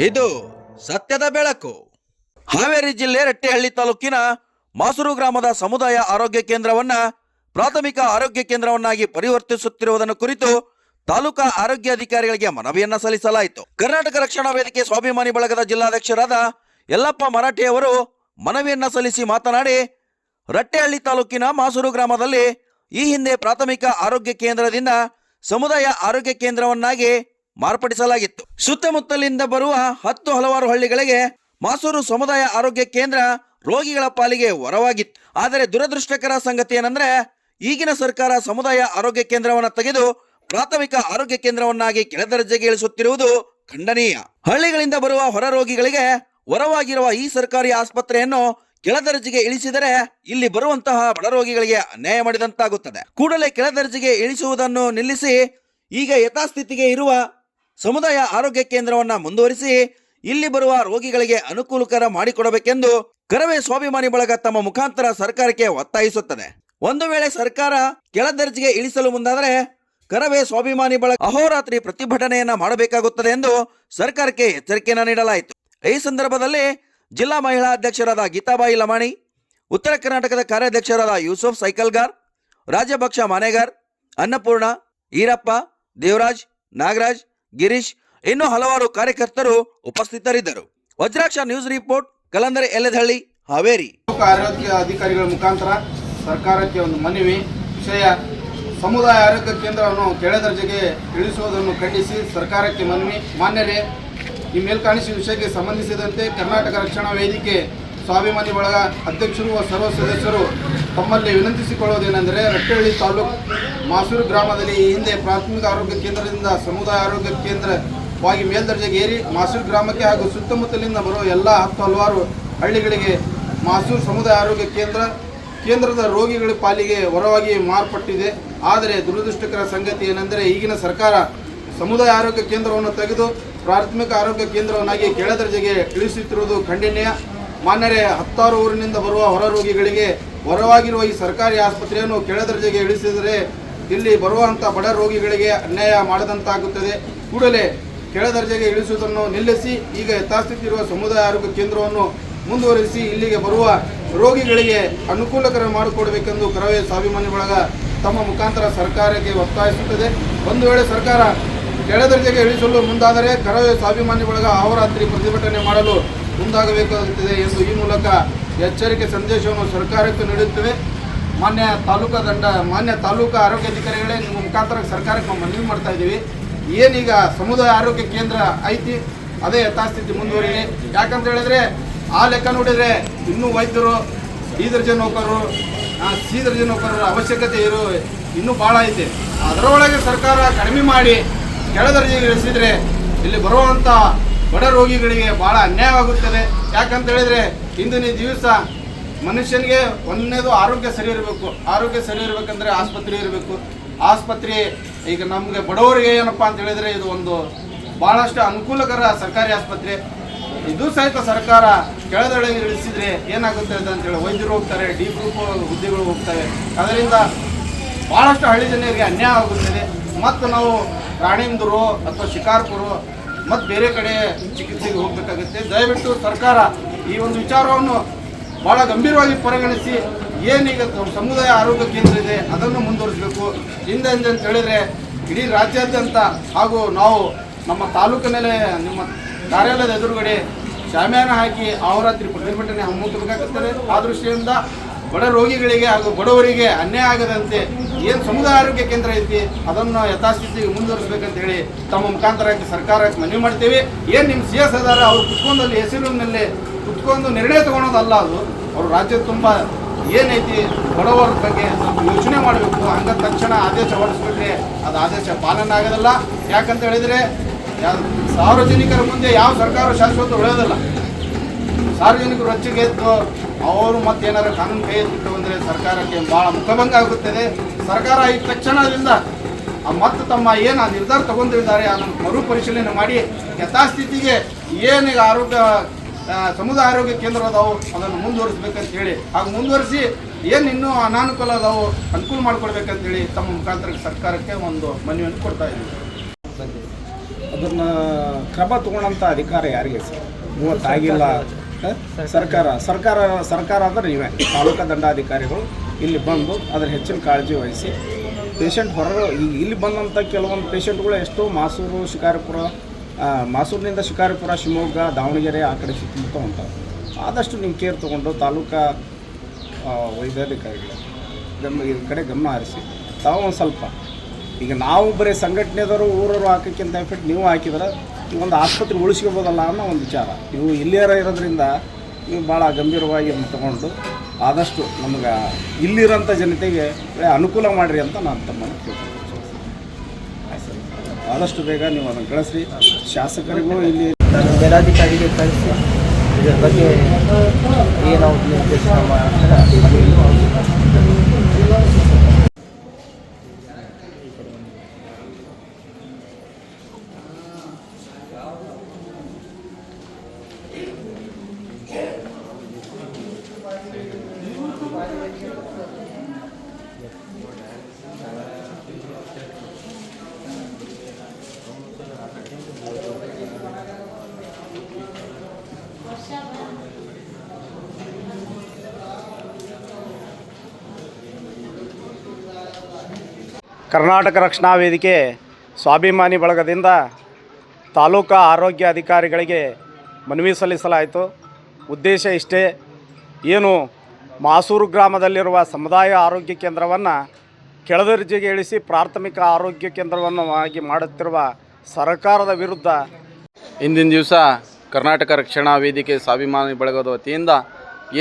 ಇದು ಸತ್ಯದ ಬೆಳಕು. ಹಾವೇರಿ ಜಿಲ್ಲೆ ರಟ್ಟೆಹಳ್ಳಿ ತಾಲೂಕಿನ ಮಾಸೂರು ಗ್ರಾಮದ ಸಮುದಾಯ ಆರೋಗ್ಯ ಕೇಂದ್ರವನ್ನ ಪ್ರಾಥಮಿಕ ಆರೋಗ್ಯ ಕೇಂದ್ರವನ್ನಾಗಿ ಪರಿವರ್ತಿಸುತ್ತಿರುವುದನ್ನು ಕುರಿತು ತಾಲೂಕಾ ಆರೋಗ್ಯಾಧಿಕಾರಿಗಳಿಗೆ ಮನವಿಯನ್ನ ಸಲ್ಲಿಸಲಾಯಿತು. ಕರ್ನಾಟಕ ರಕ್ಷಣಾ ವೇದಿಕೆ ಸ್ವಾಭಿಮಾನಿ ಬಳಗದ ಜಿಲ್ಲಾಧ್ಯಕ್ಷರಾದ ಯಲ್ಲಪ್ಪ ಮರಾಠಿಯವರು ಮನವಿಯನ್ನ ಸಲ್ಲಿಸಿ ಮಾತನಾಡಿ, ರಟ್ಟೆಹಳ್ಳಿ ತಾಲೂಕಿನ ಮಾಸೂರು ಗ್ರಾಮದಲ್ಲಿ ಈ ಹಿಂದೆ ಪ್ರಾಥಮಿಕ ಆರೋಗ್ಯ ಕೇಂದ್ರದಿಂದ ಸಮುದಾಯ ಆರೋಗ್ಯ ಕೇಂದ್ರವನ್ನಾಗಿ ಮಾರ್ಪಡಿಸಲಾಗಿತ್ತು. ಸುತ್ತಮುತ್ತಲಿಂದ ಬರುವ ಹಲವಾರು ಹಳ್ಳಿಗಳಿಗೆ ಮಾಸೂರು ಸಮುದಾಯ ಆರೋಗ್ಯ ಕೇಂದ್ರ ರೋಗಿಗಳ ಪಾಲಿಗೆ ವರವಾಗಿತ್ತು. ಆದರೆ ದುರದೃಷ್ಟಕರ ಸಂಗತಿ ಏನಂದ್ರೆ, ಈಗಿನ ಸರ್ಕಾರ ಸಮುದಾಯ ಆರೋಗ್ಯ ಕೇಂದ್ರವನ್ನು ತೆಗೆದು ಪ್ರಾಥಮಿಕ ಆರೋಗ್ಯ ಕೇಂದ್ರವನ್ನಾಗಿ ಕೆಳದರ್ಜೆಗೆ ಇಳಿಸುತ್ತಿರುವುದು ಖಂಡನೀಯ. ಹಳ್ಳಿಗಳಿಂದ ಬರುವ ಹೊರ ರೋಗಿಗಳಿಗೆ ವರವಾಗಿರುವ ಈ ಸರ್ಕಾರಿ ಆಸ್ಪತ್ರೆಯನ್ನು ಕೆಳದರ್ಜೆಗೆ ಇಳಿಸಿದರೆ ಇಲ್ಲಿ ಬರುವಂತಹ ಬಡ ರೋಗಿಗಳಿಗೆ ಅನ್ಯಾಯ ಮಾಡಿದಂತಾಗುತ್ತದೆ. ಕೂಡಲೇ ಕೆಳದರ್ಜೆಗೆ ಇಳಿಸುವುದನ್ನು ನಿಲ್ಲಿಸಿ ಈಗ ಯಥಾಸ್ಥಿತಿಗೆ ಇರುವ ಸಮುದಾಯ ಆರೋಗ್ಯ ಕೇಂದ್ರವನ್ನ ಮುಂದುವರಿಸಿ ಇಲ್ಲಿ ಬರುವ ರೋಗಿಗಳಿಗೆ ಅನುಕೂಲಕರ ಮಾಡಿಕೊಡಬೇಕೆಂದು ಕರವೇ ಸ್ವಾಭಿಮಾನಿ ಬಳಗ ತಮ್ಮ ಮುಖಾಂತರ ಸರ್ಕಾರಕ್ಕೆ ಒತ್ತಾಯಿಸುತ್ತದೆ. ಒಂದು ವೇಳೆ ಸರ್ಕಾರ ಕೆಳದರ್ಜೆಗೆ ಇಳಿಸಲು ಮುಂದಾದರೆ ಕರವೇ ಸ್ವಾಭಿಮಾನಿ ಬಳಗ ಅಹೋರಾತ್ರಿ ಪ್ರತಿಭಟನೆಯನ್ನ ಮಾಡಬೇಕಾಗುತ್ತದೆ ಎಂದು ಸರ್ಕಾರಕ್ಕೆ ಎಚ್ಚರಿಕೆಯನ್ನ ನೀಡಲಾಯಿತು. ಈ ಸಂದರ್ಭದಲ್ಲಿ ಜಿಲ್ಲಾ ಮಹಿಳಾ ಅಧ್ಯಕ್ಷರಾದ ಗೀತಾಬಾಯಿ ಲಮಾಣಿ, ಉತ್ತರ ಕರ್ನಾಟಕದ ಕಾರ್ಯಾಧ್ಯಕ್ಷರಾದ ಯೂಸುಫ್ ಸೈಕಲ್ಗಾರ್, ರಾಜ್ಯಪಕ್ಷ ಮಾನೇಗಾರ್, ಅನ್ನಪೂರ್ಣ, ಈರಪ್ಪ, ದೇವರಾಜ್, ನಾಗರಾಜ್, ಗಿರೀಶ್ ಇನ್ನೂ ಹಲವಾರು ಕಾರ್ಯಕರ್ತರು ಉಪಸ್ಥಿತರಿದ್ದರು. Vajraksha news report, Kalandar ಎಲೆದಹಳ್ಳಿ, Haveri. ಆರೋಗ್ಯ ಅಧಿಕಾರಿಗಳ ಮುಖಾಂತರ ಸರ್ಕಾರಕ್ಕೆ ಒಂದು ಮನವಿ. ವಿಷಯ ಸಮುದಾಯ ಆರೋಗ್ಯ ಕೇಂದ್ರವನ್ನು ಕೆಳದರ್ಜೆಗೆ ಇಳಿಸುವುದನ್ನು ಖಂಡಿಸಿ ಸರ್ಕಾರಕ್ಕೆ ಮನವಿ. ಮಾನ್ಯರೇ, ಈ ಮೇಲ್ಕಾಣಿಸಿದ ವಿಷಯಕ್ಕೆ ಸಂಬಂಧಿಸಿದಂತೆ ಕರ್ನಾಟಕ ರಕ್ಷಣಾ ವೇದಿಕೆ ಸ್ವಾಭಿಮಾನಿ ಬಳಗ ಅಧ್ಯಕ್ಷರು ಹಾಗೂ ಸರ್ವ ಸದಸ್ಯರು ತಮ್ಮಲ್ಲಿ ವಿನಂತಿಸಿಕೊಳ್ಳುವುದೇನೆಂದರೆ, ರಟ್ಟೆಹಳ್ಳಿ ತಾಲೂಕು ಮಾಸೂರು ಗ್ರಾಮದಲ್ಲಿ ಈ ಹಿಂದೆ ಪ್ರಾಥಮಿಕ ಆರೋಗ್ಯ ಕೇಂದ್ರದಿಂದ ಸಮುದಾಯ ಆರೋಗ್ಯ ಕೇಂದ್ರವಾಗಿ ಮೇಲ್ದರ್ಜೆಗೆ ಏರಿ ಮಾಸೂರು ಗ್ರಾಮಕ್ಕೆ ಹಾಗೂ ಸುತ್ತಮುತ್ತಲಿಂದ ಬರುವ ಎಲ್ಲ ಹಲವಾರು ಹಳ್ಳಿಗಳಿಗೆ ಮಾಸೂರು ಸಮುದಾಯ ಆರೋಗ್ಯ ಕೇಂದ್ರದ ರೋಗಿಗಳ ಪಾಲಿಗೆ ವರವಾಗಿ ಮಾರ್ಪಟ್ಟಿದೆ. ಆದರೆ ದುರದೃಷ್ಟಕರ ಸಂಗತಿ ಏನೆಂದರೆ, ಈಗಿನ ಸರ್ಕಾರ ಸಮುದಾಯ ಆರೋಗ್ಯ ಕೇಂದ್ರವನ್ನು ತೆಗೆದು ಪ್ರಾಥಮಿಕ ಆರೋಗ್ಯ ಕೇಂದ್ರವನ್ನಾಗಿ ಕೆಳದರ್ಜೆಗೆ ಇಳಿಸುತ್ತಿರುವುದು ಖಂಡನೀಯ. ಮಾನ್ಯರೇ, 10 ಊರಿನಿಂದ ಬರುವ ಹೊರ ರೋಗಿಗಳಿಗೆ ವರವಾಗಿರುವ ಈ ಸರ್ಕಾರಿ ಆಸ್ಪತ್ರೆಯನ್ನು ಕೆಳದರ್ಜೆಗೆ ಇಳಿಸಿದರೆ ಇಲ್ಲಿ ಬರುವಂಥ ಬಡ ರೋಗಿಗಳಿಗೆ ಅನ್ಯಾಯ ಮಾಡದಂತಾಗುತ್ತದೆ. ಕೂಡಲೇ ಕೆಳದರ್ಜೆಗೆ ಇಳಿಸುವುದನ್ನು ನಿಲ್ಲಿಸಿ ಈಗ ಯಥಾಸ್ಥಿತಿ ಇರುವ ಸಮುದಾಯ ಆರೋಗ್ಯ ಕೇಂದ್ರವನ್ನು ಮುಂದುವರಿಸಿ ಇಲ್ಲಿಗೆ ಬರುವ ರೋಗಿಗಳಿಗೆ ಅನುಕೂಲಕರ ಮಾಡಿಕೊಡಬೇಕೆಂದು ಕರವೇ ಸ್ವಾಭಿಮಾನಿ ಬಳಗ ತಮ್ಮ ಮುಖಾಂತರ ಸರ್ಕಾರಕ್ಕೆ ಒತ್ತಾಯಿಸುತ್ತದೆ. ಒಂದು ವೇಳೆ ಸರ್ಕಾರ ಕೆಳದರ್ಜೆಗೆ ಇಳಿಸಲು ಮುಂದಾದರೆ ಕರವೇ ಸ್ವಾಭಿಮಾನಿ ಬಳಗ ಅಹೋರಾತ್ರಿ ಪ್ರತಿಭಟನೆ ಮಾಡಲು ಮುಂದಾಗಬೇಕಾಗುತ್ತದೆ ಎಂದು ಈ ಮೂಲಕ ಎಚ್ಚರಿಕೆ ಸಂದೇಶವನ್ನು ಸರ್ಕಾರಕ್ಕೆ ನೀಡುತ್ತೇವೆ. ಮಾನ್ಯ ತಾಲೂಕು ಆರೋಗ್ಯಾಧಿಕಾರಿಗಳೇ, ನಿಮ್ಮ ಮುಖಾಂತರ ಸರ್ಕಾರಕ್ಕೆ ನಾವು ಮನವಿ ಮಾಡ್ತಾ ಇದ್ದೀವಿ. ಏನೀಗ ಸಮುದಾಯ ಆರೋಗ್ಯ ಕೇಂದ್ರ ಐತಿ ಅದೇ ಯಥಾಸ್ಥಿತಿ ಮುಂದುವರಿಲಿ. ಯಾಕಂತ ಹೇಳಿದ್ರೆ ಆ ಲೆಕ್ಕ ನೋಡಿದರೆ ಇನ್ನೂ ವೈದ್ಯರು, ಡಿ ದರ್ಜೆ ನೌಕರರು, ಸಿ ದರ್ಜೆ ನೌಕರರ ಅವಶ್ಯಕತೆ ಇನ್ನೂ ಭಾಳ ಐತೆ. ಅದರೊಳಗೆ ಸರ್ಕಾರ ಕಡಿಮೆ ಮಾಡಿ ಕೆಳದರ್ಜೆಗೆ ಇಳಿಸಿದರೆ ಇಲ್ಲಿ ಬರುವಂಥ ಬಡ ರೋಗಿಗಳಿಗೆ ಭಾಳ ಅನ್ಯಾಯವಾಗುತ್ತದೆ. ಯಾಕಂತ ಹೇಳಿದರೆ ಇಂದಿನ ದಿವಸ ಮನುಷ್ಯನಿಗೆ ಒಂದನೇದು ಆರೋಗ್ಯ ಸರಿ ಇರಬೇಕು. ಆರೋಗ್ಯ ಸರಿ ಇರಬೇಕಂದ್ರೆ ಆಸ್ಪತ್ರೆ ಇರಬೇಕು. ಆಸ್ಪತ್ರೆ ಈಗ ನಮಗೆ ಬಡವರಿಗೆ ಏನಪ್ಪ ಅಂತ ಹೇಳಿದರೆ ಇದು ಒಂದು ಭಾಳಷ್ಟು ಅನುಕೂಲಕರ ಸರ್ಕಾರಿ ಆಸ್ಪತ್ರೆ. ಇದು ಸಹಿತ ಸರ್ಕಾರ ಕೆಳದೊಳಗೆ ಇಳಿಸಿದರೆ ಏನಾಗುತ್ತೆ ಅಂತೇಳಿ ವೈದ್ಯರು ಹೋಗ್ತಾರೆ, ಡಿ ಗ್ರೂಪ್ ಹುದ್ದೆಗಳು ಹೋಗ್ತವೆ. ಅದರಿಂದ ಭಾಳಷ್ಟು ಹಳ್ಳಿ ಜನರಿಗೆ ಅನ್ಯಾಯ ಆಗುತ್ತದೆ. ಮತ್ತು ನಾವು ರಾಣಿಂದೂರು ಅಥವಾ ಶಿಕಾರ್ಪುರ ಮತ್ತು ಬೇರೆ ಕಡೆ ಚಿಕಿತ್ಸೆಗೆ ಹೋಗಬೇಕಾಗುತ್ತೆ. ದಯವಿಟ್ಟು ಸರ್ಕಾರ ಈ ಒಂದು ವಿಚಾರವನ್ನು ಭಾಳ ಗಂಭೀರವಾಗಿ ಪರಿಗಣಿಸಿ ಏನೀಗ ಸಮುದಾಯ ಆರೋಗ್ಯ ಕೇಂದ್ರ ಇದೆ ಅದನ್ನು ಮುಂದುವರಿಸಬೇಕು. ಹಿಂದೆ ಅಂತ ಹೇಳಿದರೆ ಇಡೀ ರಾಜ್ಯಾದ್ಯಂತ ಹಾಗೂ ನಾವು ನಮ್ಮ ತಾಲೂಕಿನಲ್ಲೇ ನಿಮ್ಮ ಕಾರ್ಯಾಲಯದ ಎದುರುಗಡೆ ಶಾಮಿಯಾನ ಹಾಕಿ ಅಹೋರಾತ್ರಿ ಪ್ರತಿಭಟನೆ ಹಮ್ಮಿಕೊಳ್ಳಬೇಕಾಗುತ್ತದೆ. ಆ ದೃಷ್ಟಿಯಿಂದ ಬಡ ರೋಗಿಗಳಿಗೆ ಹಾಗೂ ಬಡವರಿಗೆ ಅನ್ಯಾಯ ಆಗದಂತೆ ಏನು ಸಮುದಾಯ ಆರೋಗ್ಯ ಕೇಂದ್ರ ಐತಿ ಅದನ್ನು ಯಥಾಸ್ಥಿತಿಗೆ ಮುಂದುವರಿಸಬೇಕಂತ ಹೇಳಿ ತಮ್ಮ ಮುಖಾಂತರ ಸರ್ಕಾರಕ್ಕೆ ಮನವಿ ಮಾಡ್ತೀವಿ. ಏನು ನಿಮ್ಮ ಸಿ ಎಸ್ ಅದಾರ ಅವ್ರು ಕುತ್ಕೊಂಡು ಅಲ್ಲಿ ಹೆಸರಿನಲ್ಲಿ ಕುತ್ಕೊಂಡು ನಿರ್ಣಯ ತೊಗೊಳೋದಲ್ಲ, ಅದು ಅವರು ರಾಜ್ಯದ ತುಂಬ ಏನೈತಿ ಬಡವರ ಬಗ್ಗೆ ಸ್ವಲ್ಪ ಯೋಚನೆ ಮಾಡಬೇಕು. ಹಂಗ ತಕ್ಷಣ ಆದೇಶ ಹೊರಡಿಸ್ಬಿಟ್ರೆ ಅದು ಆದೇಶ ಪಾಲನೆ ಆಗೋದಲ್ಲ. ಯಾಕಂತ ಹೇಳಿದರೆ ಸಾರ್ವಜನಿಕರ ಮುಂದೆ ಯಾವ ಸರ್ಕಾರ ಶಾಶ್ವತ ಉಳಿಯೋದಲ್ಲ. ಸಾರ್ವಜನಿಕರು ರೊಚ್ಚಿಗೆ ಎದ್ದು ಅವರು ಮತ್ತೇನಾರು ಕಾನೂನು ಕೈ ಎತ್ತಿಟ್ಟು ಬಂದರೆ ಸರ್ಕಾರಕ್ಕೆ ಭಾಳ ಮುಖಭಂಗ ಆಗುತ್ತದೆ. ಸರ್ಕಾರ ಈ ತಕ್ಷಣದಿಂದ ಮತ್ತು ತಮ್ಮ ಏನು ನಿರ್ಧಾರ ತಗೊಂಡಿದ್ದಾರೆ ಅದನ್ನು ಮರುಪರಿಶೀಲನೆ ಮಾಡಿ ಯಥಾಸ್ಥಿತಿಗೆ ಏನೀಗ ಸಮುದಾಯ ಆರೋಗ್ಯ ಕೇಂದ್ರ ಅದಾವು ಅದನ್ನು ಮುಂದುವರಿಸಬೇಕಂತ ಹೇಳಿ, ಹಾಗೂ ಮುಂದುವರಿಸಿ ಏನು ಇನ್ನೂ ಅನಾನುಕೂಲ ಅದಾವು ಅನುಕೂಲ ಮಾಡಿಕೊಡ್ಬೇಕಂತೇಳಿ ತಮ್ಮ ಮುಖಾಂತರ ಸರ್ಕಾರಕ್ಕೆ ಒಂದು ಮನವಿಯನ್ನು ಕೊಡ್ತಾ ಇದ್ದೀವಿ. ಅದನ್ನು ಕ್ರಮ ತಗೊಳ್ಳೋಂಥ ಅಧಿಕಾರ ಯಾರಿಗೆ ಸರ್? 30 ಆಗಿಲ್ಲ. ಸರ್ಕಾರ ಅಂದರೆ ನೀವೇ ತಾಲೂಕಾ ದಂಡಾಧಿಕಾರಿಗಳು ಇಲ್ಲಿ ಬಂದು ಅದರ ಹೆಚ್ಚಿನ ಕಾಳಜಿ ವಹಿಸಿ ಪೇಷಂಟ್ ಈಗ ಇಲ್ಲಿ ಬಂದಂಥ ಕೆಲವೊಂದು ಪೇಷಂಟ್ಗಳು ಎಷ್ಟೋ ಮಾಸೂರು, ಶಿಕಾರಿಪುರ, ಮಾಸೂರಿನಿಂದ ಶಿಕಾರಿಪುರ, ಶಿವಮೊಗ್ಗ, ದಾವಣಗೆರೆ ಆ ಕಡೆ ಸುತ್ತಮುತ್ತ ಹೊಂಟಾವೆ. ಆದಷ್ಟು ನೀವು ಕೇರ್ ತೊಗೊಂಡು ತಾಲೂಕಾ ವೈದ್ಯಾಧಿಕಾರಿಗಳು ಈ ಕಡೆ ಗಮನ ಹರಿಸಿ ತಾವು ಒಂದು ಸ್ವಲ್ಪ ಈಗ ನಾವು ಬರೀ ಸಂಘಟನೆದವರು ಊರವರು ಹಾಕೋಕ್ಕಿಂತ ಎಫೆಕ್ಟ್ ನೀವು ಹಾಕಿದ್ರೆ ಈ ಒಂದು ಆಸ್ಪತ್ರೆ ಉಳಿಸ್ಕೋಬೋದಲ್ಲ ಅನ್ನೋ ಒಂದು ವಿಚಾರ. ನೀವು ಇಲ್ಲಿಯರ ಇರೋದ್ರಿಂದ ನೀವು ಭಾಳ ಗಂಭೀರವಾಗಿ ತಗೊಂಡು ಆದಷ್ಟು ನಮ್ಗೆ ಇಲ್ಲಿರೋಂಥ ಜನತೆಗೆ ಅನುಕೂಲ ಮಾಡಿರಿ ಅಂತ ನಾನು ತಮ್ಮನ್ನು ಕೇಳ್ತೀನಿ. ಆದಷ್ಟು ಬೇಗ ನೀವು ಅದನ್ನು ಕಳಿಸ್ರಿ. ಶಾಸಕರಿಗೂ ಇಲ್ಲಿ ಮೇಲಾಧಿಕಾರಿಗೆ ಕಳಿಸಿ ಇದರ ಬಗ್ಗೆ ಏನೋ ನಿರ್ದೇಶನ ಕರ್ನಾಟಕ ರಕ್ಷಣಾ ವೇದಿಕೆ ಸ್ವಾಭಿಮಾನಿ ಬಳಗದಿಂದ ತಾಲೂಕಾ ಆರೋಗ್ಯ ಅಧಿಕಾರಿಗಳಿಗೆ ಮನವಿ ಸಲ್ಲಿಸಲಾಯಿತು. ಉದ್ದೇಶ ಇಷ್ಟೇ, ಏನು ಮಾಸೂರು ಗ್ರಾಮದಲ್ಲಿರುವ ಸಮುದಾಯ ಆರೋಗ್ಯ ಕೇಂದ್ರವನ್ನು ಕೆಳದರ್ಜೆಗೆ ಇಳಿಸಿ ಪ್ರಾಥಮಿಕ ಆರೋಗ್ಯ ಕೇಂದ್ರವನ್ನು ಆಗಿ ಮಾಡುತ್ತಿರುವ ಸರ್ಕಾರದ ವಿರುದ್ಧ ಇಂದಿನ ದಿವಸ ಕರ್ನಾಟಕ ರಕ್ಷಣಾ ವೇದಿಕೆ ಸ್ವಾಭಿಮಾನಿ ಬಳಗದ ವತಿಯಿಂದ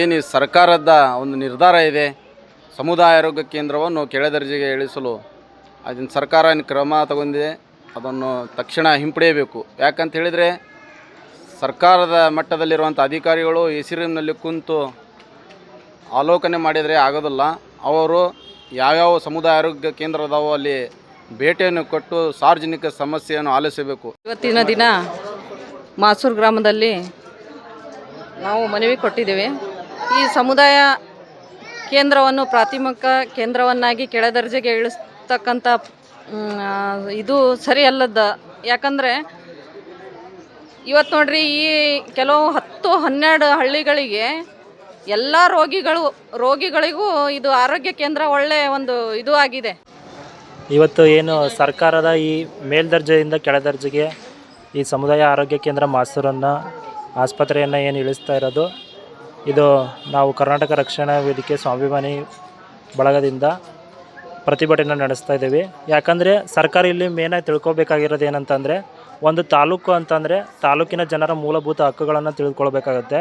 ಏನು ಸರ್ಕಾರದ ಒಂದು ನಿರ್ಧಾರ ಇದೆ, ಸಮುದಾಯ ಆರೋಗ್ಯ ಕೇಂದ್ರವನ್ನು ಕೆಳದರ್ಜೆಗೆ ಇಳಿಸಲು ಅದನ್ನು ಸರ್ಕಾರ ಕ್ರಮ ತಗೊಂಡಿದೆ. ಅದನ್ನು ತಕ್ಷಣ ಹಿಂಪಡೆಯಬೇಕು. ಯಾಕಂತ ಹೇಳಿದರೆ ಸರ್ಕಾರದ ಮಟ್ಟದಲ್ಲಿರುವಂಥ ಅಧಿಕಾರಿಗಳು ಹೆಸರಿನಲ್ಲಿ ಕುಂತು ಆಲೋಚನೆ ಮಾಡಿದರೆ ಆಗೋದಿಲ್ಲ. ಅವರು ಯಾವ್ಯಾವ ಸಮುದಾಯ ಆರೋಗ್ಯ ಕೇಂದ್ರ ಅದಾವೋ ಅಲ್ಲಿ ಭೇಟಿಯನ್ನು ಕೊಟ್ಟು ಸಾರ್ವಜನಿಕ ಸಮಸ್ಯೆಯನ್ನು ಆಲಿಸಬೇಕು. ಇವತ್ತಿನ ದಿನ ಮಾಸೂರು ಗ್ರಾಮದಲ್ಲಿ ನಾವು ಮನವಿ ಕೊಟ್ಟಿದ್ದೇವೆ. ಈ ಸಮುದಾಯ ಕೇಂದ್ರವನ್ನು ಪ್ರಾಥಮಿಕ ಕೇಂದ್ರವನ್ನಾಗಿ ಕೆಳದರ್ಜೆಗೆ ಇಳಿಸ್ತಕ್ಕಂಥ ಇದು ಸರಿ ಅಲ್ಲದ. ಯಾಕಂದರೆ ಇವತ್ತು ನೋಡ್ರಿ, ಈ ಕೆಲವು 10-12 ಹಳ್ಳಿಗಳಿಗೆ ಎಲ್ಲ ರೋಗಿಗಳಿಗೂ ಇದು ಆರೋಗ್ಯ ಕೇಂದ್ರ ಒಳ್ಳೆಯ ಒಂದು ಇದು ಆಗಿದೆ. ಇವತ್ತು ಏನು ಸರ್ಕಾರದ ಈ ಮೇಲ್ದರ್ಜೆಯಿಂದ ಕೆಳದರ್ಜೆಗೆ ಈ ಸಮುದಾಯ ಆರೋಗ್ಯ ಕೇಂದ್ರ ಮಾಸೂರನ್ನು ಆಸ್ಪತ್ರೆಯನ್ನು ಏನು ಇಳಿಸ್ತಾ ಇರೋದು, ಇದು ನಾವು ಕರ್ನಾಟಕ ರಕ್ಷಣಾ ವೇದಿಕೆ ಸ್ವಾಭಿಮಾನಿ ಬಳಗದಿಂದ ಪ್ರತಿಭಟನೆ ನಡೆಸ್ತಾ ಇದ್ದೀವಿ. ಯಾಕಂದರೆ ಸರ್ಕಾರ ಇಲ್ಲಿ ಮೇನಾಗಿ ತಿಳ್ಕೊಬೇಕಾಗಿರೋದು ಏನಂತಂದರೆ, ಒಂದು ತಾಲೂಕು ಅಂತಂದರೆ ತಾಲೂಕಿನ ಜನರ ಮೂಲಭೂತ ಹಕ್ಕುಗಳನ್ನು ತಿಳಿದುಕೊಳ್ಬೇಕಾಗುತ್ತೆ.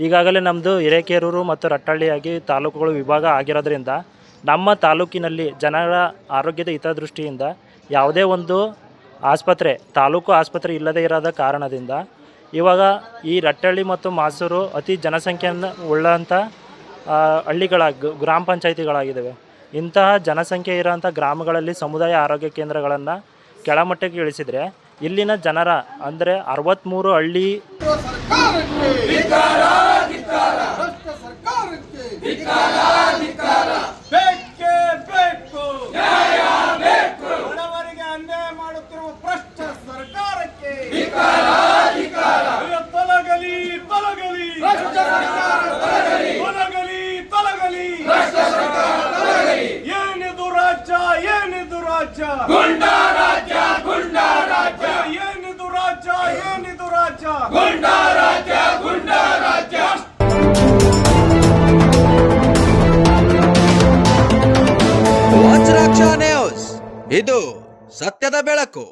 ಈಗಾಗಲೇ ನಮ್ಮದು ಹಿರೇಕೆರೂರು ಮತ್ತು ರಟ್ಟಳ್ಳಿಯಾಗಿ ತಾಲೂಕುಗಳು ವಿಭಾಗ ಆಗಿರೋದ್ರಿಂದ ನಮ್ಮ ತಾಲೂಕಿನಲ್ಲಿ ಜನರ ಆರೋಗ್ಯದ ಹಿತದೃಷ್ಟಿಯಿಂದ ಯಾವುದೇ ಒಂದು ತಾಲೂಕು ಆಸ್ಪತ್ರೆ ಇಲ್ಲದೇ ಇರೋದ ಕಾರಣದಿಂದ ಇವಾಗ ಈ ರಟ್ಟಳ್ಳಿ ಮತ್ತು ಮಾಸೂರು ಅತಿ ಜನಸಂಖ್ಯೆಯನ್ನು ಉಳ್ಳಂಥ ಗ್ರಾಮ ಪಂಚಾಯಿತಿಗಳಾಗಿದ್ದಾವೆ. ಇಂತಹ ಜನಸಂಖ್ಯೆ ಇರೋಂಥ ಗ್ರಾಮಗಳಲ್ಲಿ ಸಮುದಾಯ ಆರೋಗ್ಯ ಕೇಂದ್ರಗಳನ್ನು ಕೆಳಮಟ್ಟಕ್ಕೆ ಇಳಿಸಿದರೆ ಇಲ್ಲಿನ ಜನರ ಅಂದರೆ 63 ಹಳ್ಳಿ ವಜ್ರಾಕ್ಷ ನ್ಯೂಸ್, ಇದು ಸತ್ಯದ ಬೆಳಕು.